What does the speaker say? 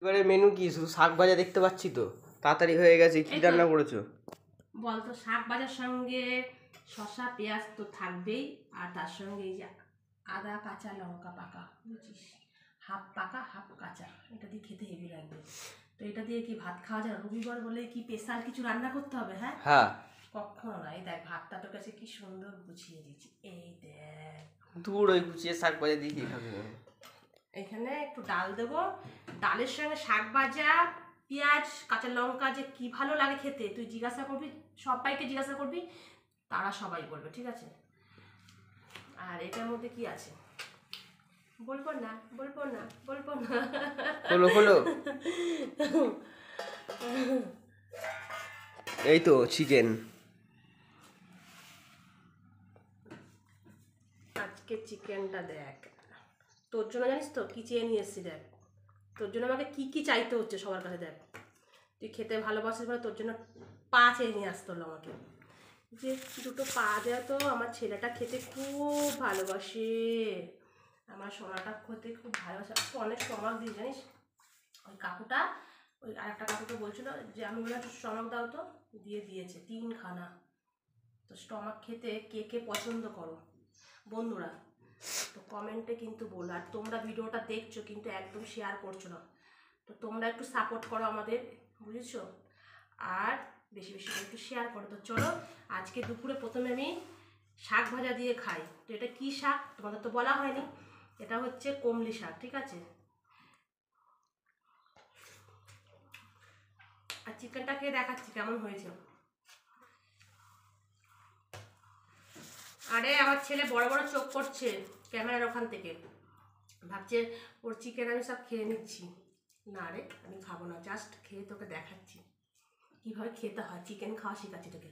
এবারে মেনু কি? শুধু শাক ভাজা দেখতে পাচ্ছি তো, তাড়াতাড়ি হয়ে গেছে। কি রান্না করেছো বলতো? শাক ভাজার সঙ্গে শসা পেঁয়াজ তো থাকবেই, আর তার সঙ্গে এই যে আদা কাঁচা লঙ্কা পাকা, বুঝছিস, হাফ পাকা হাফ কাঁচা, এটা দিয়ে খেতে হেভি লাগবে। তো এটা দিয়ে কি ভাত খাওয়া যায়? রবিবার বলে কি স্পেশাল কিছু রান্না করতে হবে? হ্যাঁ হ্যাঁ, কখনো না। এই দেখ ভাতটা তোর কাছে কি সুন্দর গুছিয়ে দিয়েছি, এই দেখ। দূর ওই গুছিয়ে শাক ভাজা দিয়ে কি খাবে? এখানে একটু ডাল দেবো, ডালের সঙ্গে শাক ভাজা পেঁয়াজ কাঁচা লঙ্কা যে কি ভালো লাগে খেতে, তুই জিজ্ঞাসা করবি, সবাইকে জিজ্ঞাসা করবি, তারা সবাই বলবে, ঠিক আছে? আর এটার মধ্যে কি আছে বলবো না, বলবো না, বলবো না। খোলো খোলো। এই তো চিকেন। আজকে চিকেনটা দেখ, তোর জন্য জানিস তো কি চেয়ে নিয়ে এসেছি? দেখ তোর জন্য আমাকে কি কি চাইতে হচ্ছে সবার কাছে। দেখ তুই খেতে ভালোবাসিস বলে তোর জন্য পা চেয়ে নিয়ে আসতে হলো আমাকে, যে দুটো পা দেওয়া। তো আমার ছেলেটা খেতে খুব ভালোবাসে, আমার সোনাটা খেতে খুব ভালোবাসে। তো অনেক সময় দিই জানিস, ওই কাকুটা, ওই আরেকটা কাকুটা বলছিল যে আমি বললাম স্টমাক দাও, তো দিয়ে দিয়েছে 3খানা। তো স্টমাক খেতে কে কে পছন্দ করো বন্ধুরা, তো কমেন্টে কিন্তু বলো। আর তোমরা ভিডিওটা দেখছো কিন্তু একদম শেয়ার করছো না, তো তোমরা একটু সাপোর্ট করো আমাদের, বুঝেছো? আর বেশি বেশি করে একটু শেয়ার করো। তো চলো আজকে দুপুরে প্রথমে আমি শাক ভাজা দিয়ে খাই। তো এটা কি শাক তোমাদের তো বলা হয়নি, এটা হচ্ছে কমলি শাক, ঠিক আছে? আর চিকেনটা খেয়ে দেখাচ্ছি কেমন হয়েছে। আরে আমার ছেলে বড় বড় চোখ করছে ক্যামেরার ওখান থেকে, ভাবছে ওর চিকেন আমি সব খেয়ে নিচ্ছি। না রে, আমি খাবো না, জাস্ট খেয়ে তোকে দেখাচ্ছি কীভাবে খেতে হয়। চিকেন খাওয়া শেখাচ্ছি তোকে।